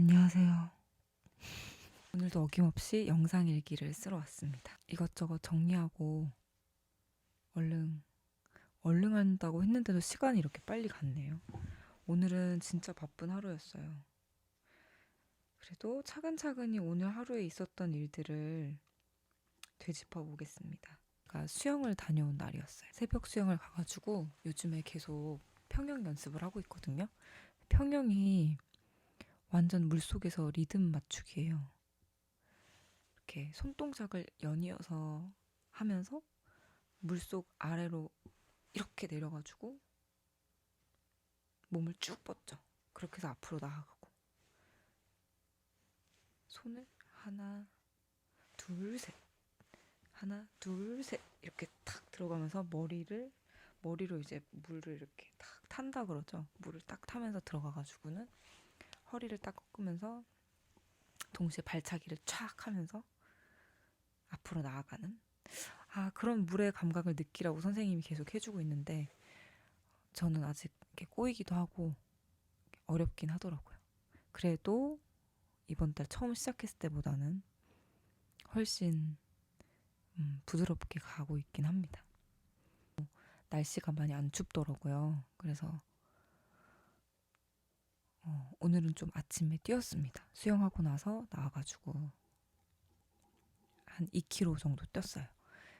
안녕하세요. 오늘도 어김없이 영상 일기를 쓰러 왔습니다. 이것저것 정리하고 얼른 한다고 했는데도 시간이 이렇게 빨리 갔네요. 오늘은 진짜 바쁜 하루였어요. 그래도 차근차근히 오늘 하루에 있었던 일들을 되짚어 보겠습니다. 그러니까 수영을 다녀온 날이었어요. 새벽 수영을 가가지고 요즘에 계속 평영 연습을 하고 있거든요. 평영이 완전 물속에서 리듬 맞추기예요. 이렇게 손동작을 연이어서 하면서 물속 아래로 이렇게 내려가지고 몸을 쭉 뻗죠. 그렇게 해서 앞으로 나아가고 손을 하나 둘 셋 하나 둘 셋 이렇게 탁 들어가면서 머리로 이제 물을 이렇게 탁 탄다 그러죠. 물을 딱 타면서 들어가가지고는 허리를 딱 꺾으면서 동시에 발차기를 촥 하면서 앞으로 나아가는 그런 물의 감각을 느끼라고 선생님이 계속 해주고 있는데 저는 아직 이렇게 꼬이기도 하고 어렵긴 하더라고요. 그래도 이번 달 처음 시작했을 때보다는 훨씬 부드럽게 가고 있긴 합니다. 날씨가 많이 안 춥더라고요. 그래서 오늘은 좀 아침에 뛰었습니다. 수영하고 나서 나와가지고 한 2km 정도 뛰었어요.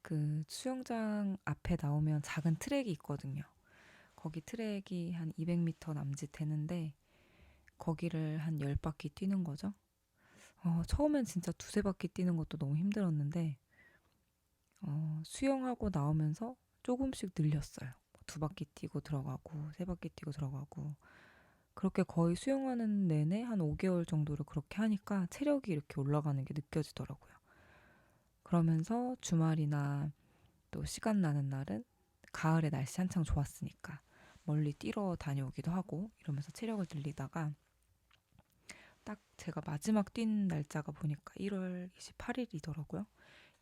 그 수영장 앞에 나오면 작은 트랙이 있거든요. 거기 트랙이 한 200m 남짓 되는데 거기를 한 10바퀴 뛰는 거죠. 처음엔 진짜 두세 바퀴 뛰는 것도 너무 힘들었는데 수영하고 나오면서 조금씩 늘렸어요. 두 바퀴 뛰고 들어가고 세 바퀴 뛰고 들어가고 그렇게 거의 수영하는 내내 한 5개월 정도를 그렇게 하니까 체력이 이렇게 올라가는 게 느껴지더라고요. 그러면서 주말이나 또 시간 나는 날은 가을에 날씨 한창 좋았으니까 멀리 뛰러 다녀오기도 하고 이러면서 체력을 늘리다가 딱 제가 마지막 뛴 날짜가 보니까 1월 28일이더라고요.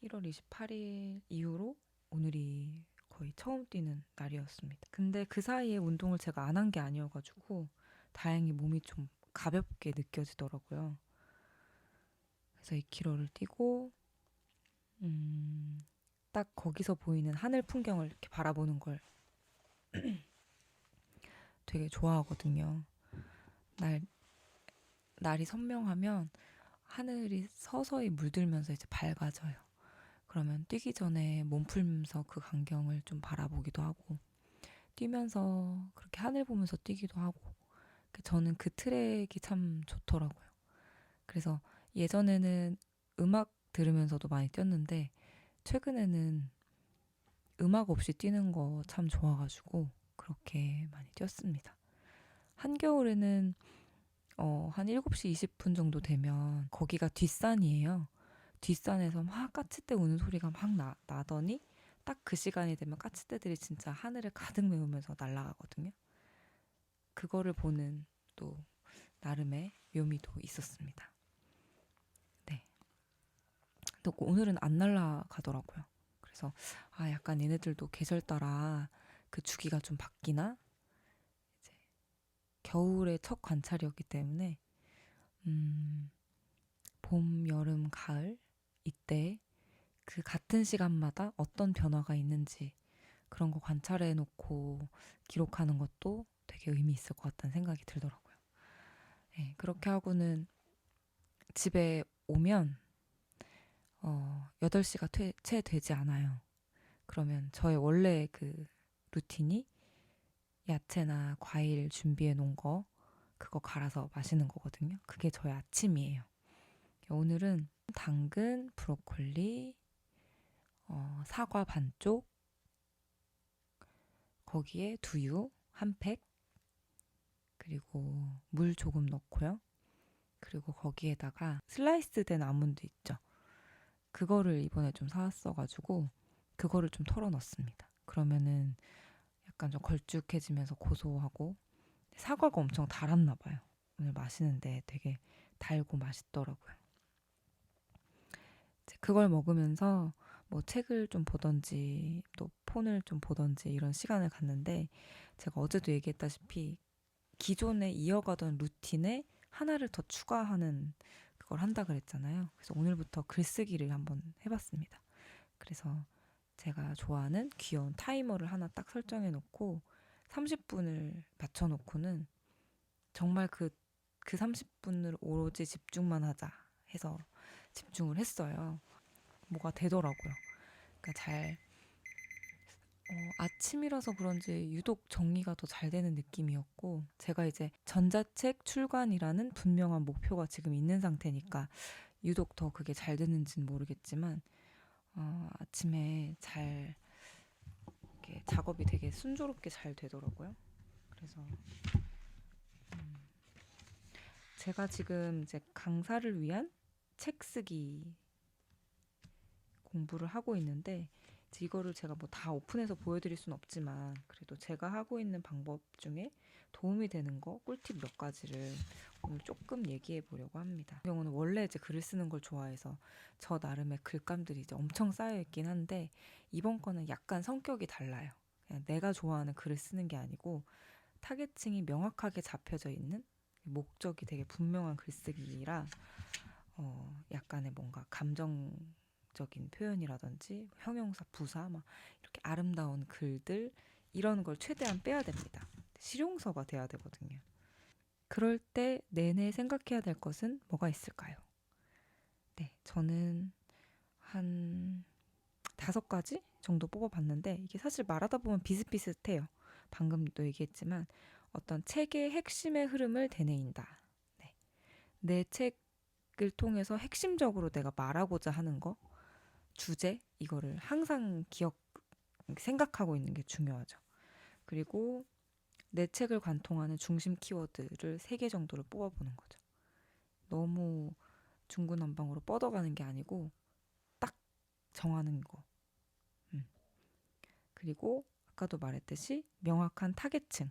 1월 28일 이후로 오늘이 거의 처음 뛰는 날이었습니다. 근데 그 사이에 운동을 제가 안 한 게 아니어가지고 다행히 몸이 좀 가볍게 느껴지더라고요. 그래서 2km를 뛰고 딱 거기서 보이는 하늘 풍경을 이렇게 바라보는 걸 되게 좋아하거든요. 날이 선명하면 하늘이 서서히 물들면서 이제 밝아져요. 그러면 뛰기 전에 몸 풀면서 그 광경을 좀 바라보기도 하고 뛰면서 그렇게 하늘 보면서 뛰기도 하고 저는 그 트랙이 참 좋더라고요. 그래서 예전에는 음악 들으면서도 많이 뛰었는데 최근에는 음악 없이 뛰는 거 참 좋아가지고 그렇게 많이 뛰었습니다. 한겨울에는 한 7시 20분 정도 되면 거기가 뒷산이에요. 뒷산에서 막 까치떼 우는 소리가 막 나더니 딱 그 시간이 되면 까치떼들이 진짜 하늘을 가득 메우면서 날아가거든요. 그거를 보는 또 나름의 묘미도 있었습니다. 네. 또 오늘은 안 날아가더라고요. 그래서 약간 얘네들도 계절 따라 그 주기가 좀 바뀌나? 이제 겨울의 첫 관찰이었기 때문에 봄, 여름, 가을 이때 그 같은 시간마다 어떤 변화가 있는지 그런 거 관찰해 놓고 기록하는 것도 되게 의미 있을 것 같다는 생각이 들더라고요. 네, 그렇게 하고는 집에 오면 8시가 채 되지 않아요. 그러면 저의 원래 그 루틴이 야채나 과일 준비해 놓은 거 그거 갈아서 마시는 거거든요. 그게 저의 아침이에요. 오늘은 당근, 브로콜리, 사과 반쪽, 거기에 두유 한 팩, 그리고 물 조금 넣고요. 그리고 거기에다가 슬라이스 된 아몬드 있죠. 그거를 이번에 좀 사왔어가지고 그거를 좀 털어 넣습니다. 그러면은 약간 좀 걸쭉해지면서 고소하고 사과가 엄청 달았나 봐요. 오늘 마시는데 되게 달고 맛있더라고요. 그걸 먹으면서 뭐 책을 좀 보던지 또 폰을 좀 보던지 이런 시간을 갖는데 제가 어제도 얘기했다시피 기존에 이어가던 루틴에 하나를 더 추가하는 그걸 한다 그랬잖아요. 그래서 오늘부터 글쓰기를 한번 해봤습니다. 그래서 제가 좋아하는 귀여운 타이머를 하나 딱 설정해 놓고 30분을 맞춰 놓고는 정말 그 30분을 오로지 집중만 하자 해서 집중을 했어요. 뭐가 되더라고요. 그러니까 아침이라서 그런지 유독 정리가 더 잘 되는 느낌이었고, 제가 이제 전자책 출간이라는 분명한 목표가 지금 있는 상태니까 유독 더 그게 잘 되는지는 모르겠지만, 아침에 잘 이렇게 작업이 되게 순조롭게 잘 되더라고요. 그래서 제가 지금 이제 강사를 위한 책 쓰기 공부를 하고 있는데, 이거를 제가 뭐 다 오픈해서 보여드릴 수는 없지만 그래도 제가 하고 있는 방법 중에 도움이 되는 거 꿀팁 몇 가지를 오늘 조금 얘기해 보려고 합니다. 이 경우는 원래 이제 글을 쓰는 걸 좋아해서 저 나름의 글감들이 이제 엄청 쌓여 있긴 한데, 이번 거는 약간 성격이 달라요. 그냥 내가 좋아하는 글을 쓰는 게 아니고 타겟층이 명확하게 잡혀져 있는, 목적이 되게 분명한 글쓰기라 약간의 뭔가 감정적인 표현이라든지 형용사, 부사 막 이렇게 아름다운 글들, 이런 걸 최대한 빼야 됩니다. 실용서가 돼야 되거든요. 그럴 때 내내 생각해야 될 것은 뭐가 있을까요? 네, 저는 한 5가지 정도 뽑아봤는데, 이게 사실 말하다 보면 비슷비슷해요. 방금도 얘기했지만 어떤 책의 핵심의 흐름을 되뇌인다. 네. 내 책을 통해서 핵심적으로 내가 말하고자 하는 거, 주제, 이거를 항상 생각하고 있는 게 중요하죠. 그리고 내 책을 관통하는 중심 키워드를 3개 정도를 뽑아보는 거죠. 너무 중구난방으로 뻗어가는 게 아니고 딱 정하는 거. 그리고 아까도 말했듯이 명확한 타겟층.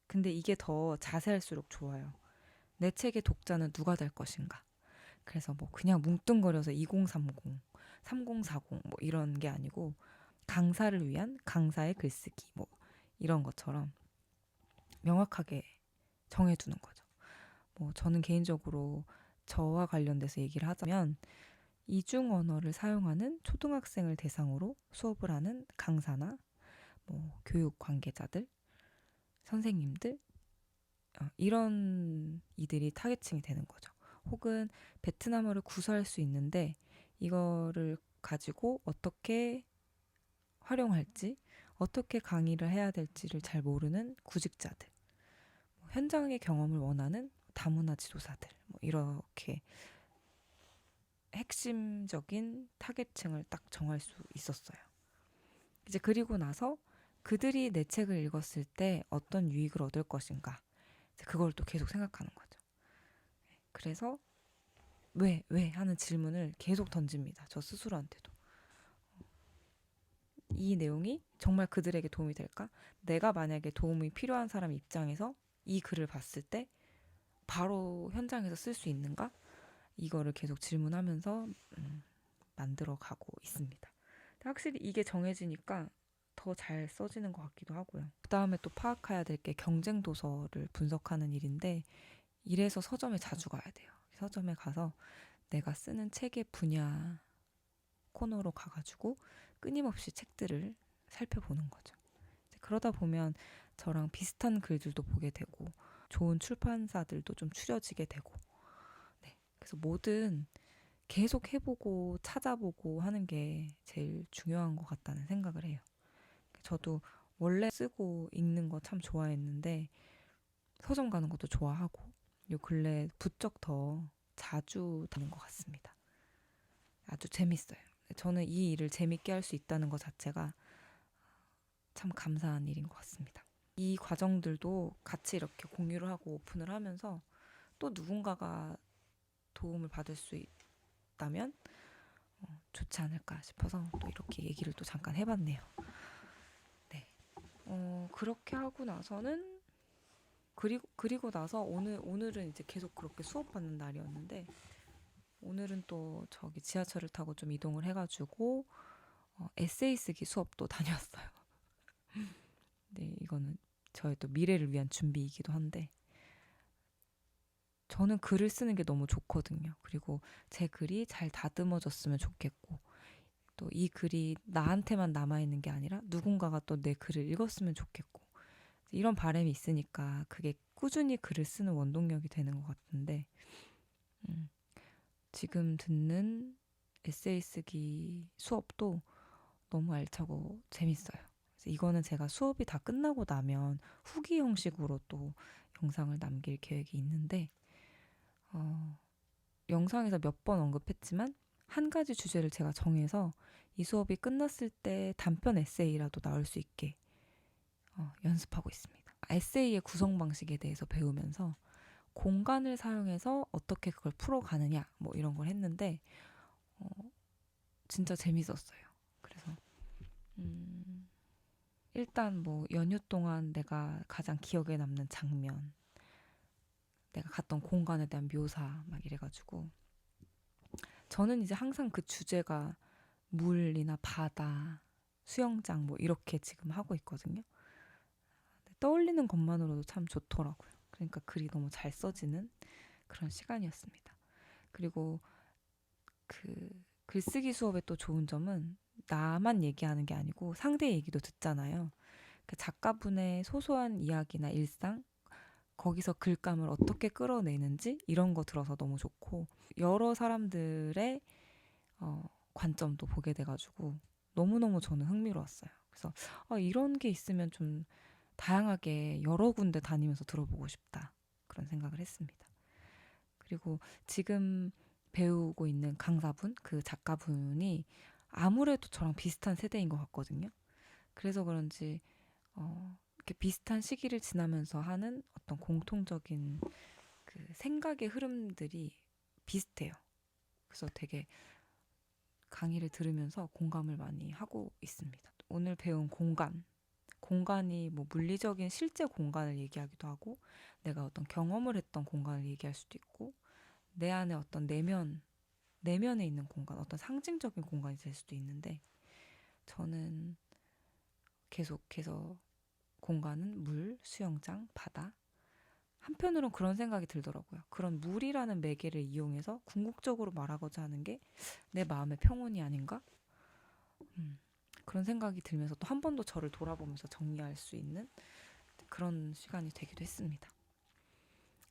근데 이게 더 자세할수록 좋아요. 내 책의 독자는 누가 될 것인가. 그래서 뭐 그냥 뭉뚱거려서 2030, 3040 뭐 이런 게 아니고 강사를 위한 강사의 글쓰기 뭐 이런 것처럼 명확하게 정해두는 거죠. 뭐 저는 개인적으로 저와 관련돼서 얘기를 하자면, 이중 언어를 사용하는 초등학생을 대상으로 수업을 하는 강사나 뭐 교육 관계자들, 선생님들, 이런 이들이 타겟층이 되는 거죠. 혹은 베트남어를 구사할 수 있는데 이거를 가지고 어떻게 활용할지, 어떻게 강의를 해야 될지를 잘 모르는 구직자들, 현장의 경험을 원하는 다문화 지도사들, 뭐 이렇게 핵심적인 타겟층을 딱 정할 수 있었어요. 이제 그리고 나서 그들이 내 책을 읽었을 때 어떤 유익을 얻을 것인가, 그걸 또 계속 생각하는 거죠. 그래서 왜 하는 질문을 계속 던집니다. 저 스스로한테도. 이 내용이 정말 그들에게 도움이 될까? 내가 만약에 도움이 필요한 사람 입장에서 이 글을 봤을 때 바로 현장에서 쓸 수 있는가? 이거를 계속 질문하면서 만들어가고 있습니다. 확실히 이게 정해지니까 더 잘 써지는 것 같기도 하고요. 그 다음에 또 파악해야 될 게 경쟁 도서를 분석하는 일인데, 이래서 서점에 자주 가야 돼요. 서점에 가서 내가 쓰는 책의 분야 코너로 가가지고 끊임없이 책들을 살펴보는 거죠. 그러다 보면 저랑 비슷한 글들도 보게 되고 좋은 출판사들도 좀 추려지게 되고, 네. 그래서 뭐든 계속 해보고 찾아보고 하는 게 제일 중요한 것 같다는 생각을 해요. 저도 원래 쓰고 읽는 거 참 좋아했는데 서점 가는 것도 좋아하고 요 근래 부쩍 더 자주 다니는 것 같습니다. 아주 재밌어요. 저는 이 일을 재밌게 할 수 있다는 것 자체가 참 감사한 일인 것 같습니다. 이 과정들도 같이 이렇게 공유를 하고 오픈을 하면서 또 누군가가 도움을 받을 수 있다면 좋지 않을까 싶어서 또 이렇게 얘기를 또 잠깐 해봤네요. 네. 그렇게 하고 나서는 그리고 나서 오늘은 이제 계속 그렇게 수업 받는 날이었는데, 오늘은 또 저기 지하철을 타고 좀 이동을 해가지고 에세이 쓰기 수업도 다녔어요. 네, 이거는 저의 또 미래를 위한 준비이기도 한데, 저는 글을 쓰는 게 너무 좋거든요. 그리고 제 글이 잘 다듬어졌으면 좋겠고, 또 이 글이 나한테만 남아있는 게 아니라 누군가가 또 내 글을 읽었으면 좋겠고, 이런 바람이 있으니까 그게 꾸준히 글을 쓰는 원동력이 되는 것 같은데, 음, 지금 듣는 에세이 쓰기 수업도 너무 알차고 재밌어요. 그래서 이거는 제가 수업이 다 끝나고 나면 후기 형식으로 또 영상을 남길 계획이 있는데, 어, 영상에서 몇 번 언급했지만 한 가지 주제를 제가 정해서 이 수업이 끝났을 때 단편 에세이라도 나올 수 있게 연습하고 있습니다. 에세이의 구성 방식에 대해서 배우면서 공간을 사용해서 어떻게 그걸 풀어가느냐 뭐 이런 걸 했는데 어, 진짜 재밌었어요. 그래서 일단 뭐 연휴 동안 내가 가장 기억에 남는 장면, 내가 갔던 공간에 대한 묘사 막 이래가지고 저는 이제 항상 그 주제가 물이나 바다, 수영장 뭐 이렇게 지금 하고 있거든요. 떠올리는 것만으로도 참 좋더라고요. 그러니까 글이 너무 잘 써지는 그런 시간이었습니다. 그리고 그 글쓰기 수업의 또 좋은 점은 나만 얘기하는 게 아니고 상대 얘기도 듣잖아요. 그 작가분의 소소한 이야기나 일상, 거기서 글감을 어떻게 끌어내는지 이런 거 들어서 너무 좋고 여러 사람들의 관점도 보게 돼가지고 너무너무 저는 흥미로웠어요. 그래서 이런 게 있으면 좀 다양하게 여러 군데 다니면서 들어보고 싶다. 그런 생각을 했습니다. 그리고 지금 배우고 있는 강사분, 그 작가분이 아무래도 저랑 비슷한 세대인 것 같거든요. 그래서 그런지 이렇게 비슷한 시기를 지나면서 하는 어떤 공통적인 그 생각의 흐름들이 비슷해요. 그래서 되게 강의를 들으면서 공감을 많이 하고 있습니다. 오늘 배운 공간이 뭐 물리적인 실제 공간을 얘기하기도 하고 내가 어떤 경험을 했던 공간을 얘기할 수도 있고 내 안에 어떤 내면에 있는 공간, 어떤 상징적인 공간이 될 수도 있는데 저는 계속해서 공간은 물, 수영장, 바다. 한편으론 그런 생각이 들더라고요. 그런 물이라는 매개를 이용해서 궁극적으로 말하고자 하는 게 내 마음의 평온이 아닌가? 그런 생각이 들면서 또 한 번 더 저를 돌아보면서 정리할 수 있는 그런 시간이 되기도 했습니다.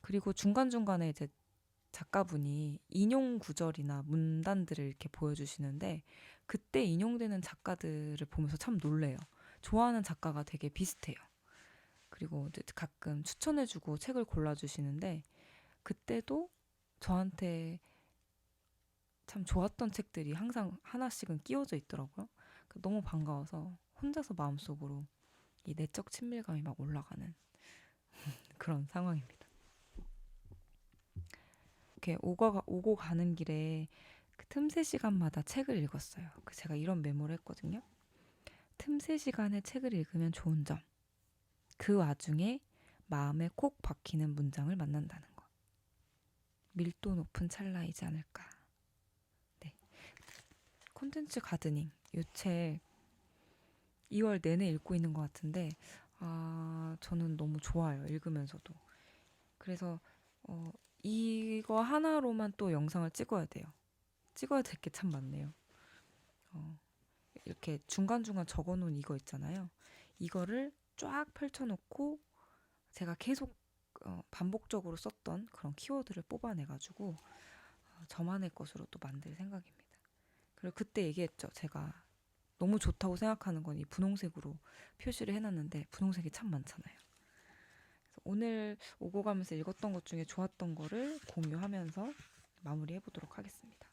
그리고 중간중간에 이제 작가분이 인용 구절이나 문단들을 이렇게 보여주시는데 그때 인용되는 작가들을 보면서 참 놀래요. 좋아하는 작가가 되게 비슷해요. 그리고 이제 가끔 추천해주고 책을 골라주시는데 그때도 저한테 참 좋았던 책들이 항상 하나씩은 끼워져 있더라고요. 너무 반가워서 혼자서 마음속으로 이 내적 친밀감이 막 올라가는 그런 상황입니다. 이렇게 오고 가는 길에 그 틈새 시간마다 책을 읽었어요. 제가 이런 메모를 했거든요. 틈새 시간에 책을 읽으면 좋은 점. 그 와중에 마음에 콕 박히는 문장을 만난다는 것. 밀도 높은 찰나이지 않을까. 네. 콘텐츠 가드닝. 이 책 2월 내내 읽고 있는 것 같은데 저는 너무 좋아요. 읽으면서도. 그래서 이거 하나로만 또 영상을 찍어야 돼요. 찍어야 될 게 참 많네요. 이렇게 중간중간 적어놓은 이거 있잖아요. 이거를 쫙 펼쳐놓고 제가 계속 반복적으로 썼던 그런 키워드를 뽑아내가지고 저만의 것으로 또 만들 생각입니다. 그리고 그때 얘기했죠. 제가 너무 좋다고 생각하는 건 이 분홍색으로 표시를 해놨는데 분홍색이 참 많잖아요. 그래서 오늘 오고 가면서 읽었던 것 중에 좋았던 거를 공유하면서 마무리해보도록 하겠습니다.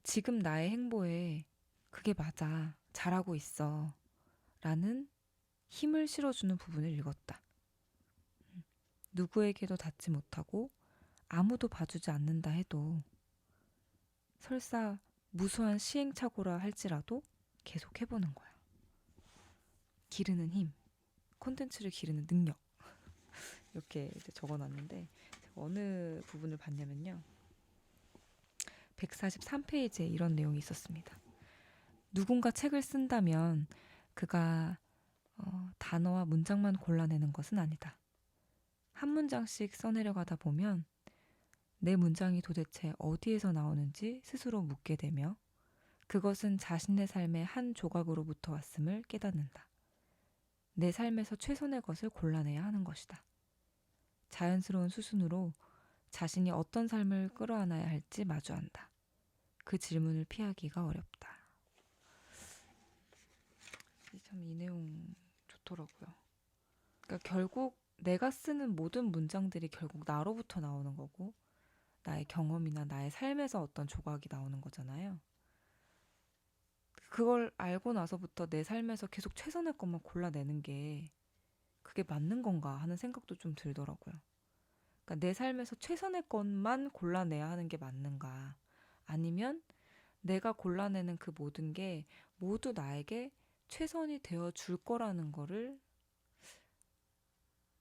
지금 나의 행보에 그게 맞아, 잘하고 있어 라는 힘을 실어주는 부분을 읽었다. 누구에게도 닿지 못하고 아무도 봐주지 않는다 해도 설사 무수한 시행착오라 할지라도 계속 해보는 거야. 기르는 힘, 콘텐츠를 기르는 능력 이렇게 적어놨는데 어느 부분을 봤냐면요. 143페이지에 이런 내용이 있었습니다. 누군가 책을 쓴다면 그가 단어와 문장만 골라내는 것은 아니다. 한 문장씩 써내려가다 보면 내 문장이 도대체 어디에서 나오는지 스스로 묻게 되며 그것은 자신의 삶의 한 조각으로부터 왔음을 깨닫는다. 내 삶에서 최선의 것을 골라내야 하는 것이다. 자연스러운 수순으로 자신이 어떤 삶을 끌어안아야 할지 마주한다. 그 질문을 피하기가 어렵다. 참 이 내용 좋더라고요. 그러니까 결국 내가 쓰는 모든 문장들이 결국 나로부터 나오는 거고 나의 경험이나 나의 삶에서 어떤 조각이 나오는 거잖아요. 그걸 알고 나서부터 내 삶에서 계속 최선의 것만 골라내는 게 그게 맞는 건가 하는 생각도 좀 들더라고요. 그러니까 내 삶에서 최선의 것만 골라내야 하는 게 맞는가? 아니면 내가 골라내는 그 모든 게 모두 나에게 최선이 되어 줄 거라는 거를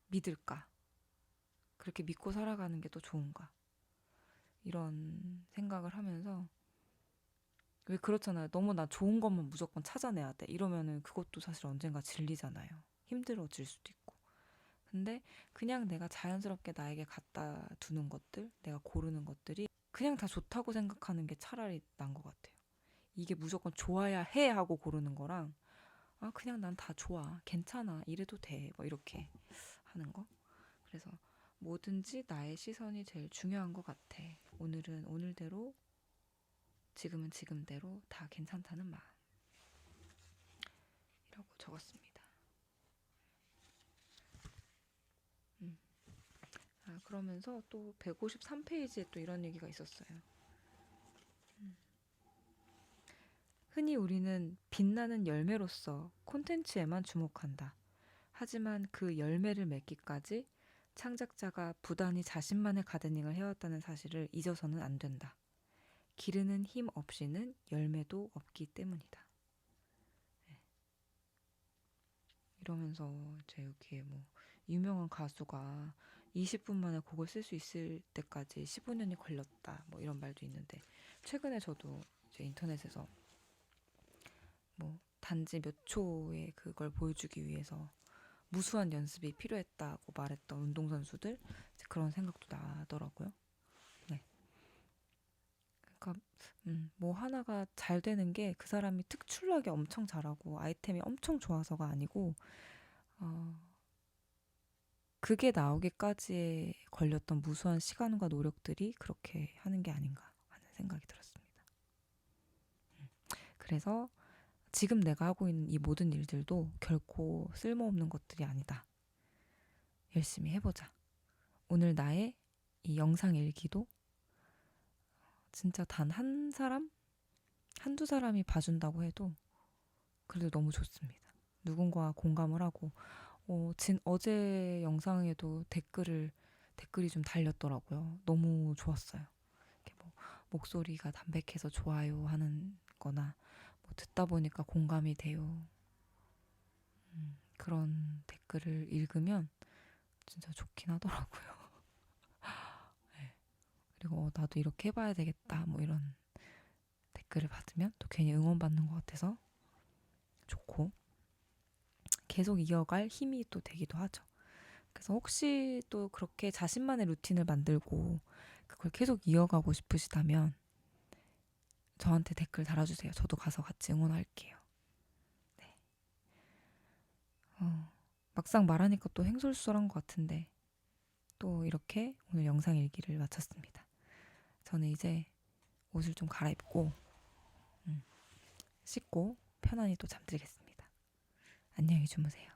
믿을까? 그렇게 믿고 살아가는 게 더 좋은가? 이런 생각을 하면서 왜 그렇잖아요. 너무 나 좋은 것만 무조건 찾아내야 돼. 이러면은 그것도 사실 언젠가 질리잖아요. 힘들어질 수도 있고. 근데 그냥 내가 자연스럽게 나에게 갖다 두는 것들, 내가 고르는 것들이 그냥 다 좋다고 생각하는 게 차라리 난 것 같아요. 이게 무조건 좋아야 해 하고 고르는 거랑 아 그냥 난 다 좋아, 괜찮아, 이래도 돼, 뭐 이렇게 하는 거. 그래서 뭐든지 나의 시선이 제일 중요한 것 같아. 오늘은 오늘대로, 지금은 지금대로 다 괜찮다는 마음이라고 적었습니다. 그러면서 또 153페이지에 또 이런 얘기가 있었어요. 흔히 우리는 빛나는 열매로서 콘텐츠에만 주목한다. 하지만 그 열매를 맺기까지 창작자가 부단히 자신만의 가드닝을 해왔다는 사실을 잊어서는 안 된다. 기르는 힘 없이는 열매도 없기 때문이다. 네. 이러면서 이제 여기에 뭐 유명한 가수가 20분 만에 곡을 쓸 수 있을 때까지 15년이 걸렸다. 뭐 이런 말도 있는데 최근에 저도 이제 인터넷에서 뭐 단지 몇 초에 그걸 보여주기 위해서 무수한 연습이 필요했다고 말했던 운동선수들 그런 생각도 나더라고요. 네. 그러니까 뭐 하나가 잘 되는 게 그 사람이 특출나게 엄청 잘하고 아이템이 엄청 좋아서가 아니고 그게 나오기까지에 걸렸던 무수한 시간과 노력들이 그렇게 하는 게 아닌가 하는 생각이 들었습니다. 그래서 지금 내가 하고 있는 이 모든 일들도 결코 쓸모없는 것들이 아니다. 열심히 해보자. 오늘 나의 이 영상 일기도 진짜 단 한 사람? 한두 사람이 봐준다고 해도 그래도 너무 좋습니다. 누군가와 공감을 하고 어제 영상에도 댓글이 좀 달렸더라고요. 너무 좋았어요. 이렇게 뭐 목소리가 담백해서 좋아요 하는 거나 뭐 듣다 보니까 공감이 돼요. 그런 댓글을 읽으면 진짜 좋긴 하더라고요. 네. 그리고 나도 이렇게 해봐야 되겠다 뭐 이런 댓글을 받으면 또 괜히 응원받는 것 같아서 좋고 계속 이어갈 힘이 또 되기도 하죠. 그래서 혹시 또 그렇게 자신만의 루틴을 만들고 그걸 계속 이어가고 싶으시다면 저한테 댓글 달아주세요. 저도 가서 같이 응원할게요. 네. 막상 말하니까 또 횡설수설한 것 같은데 또 이렇게 오늘 영상 일기를 마쳤습니다. 저는 이제 옷을 좀 갈아입고 씻고 편안히 또 잠들겠습니다. 안녕히 주무세요.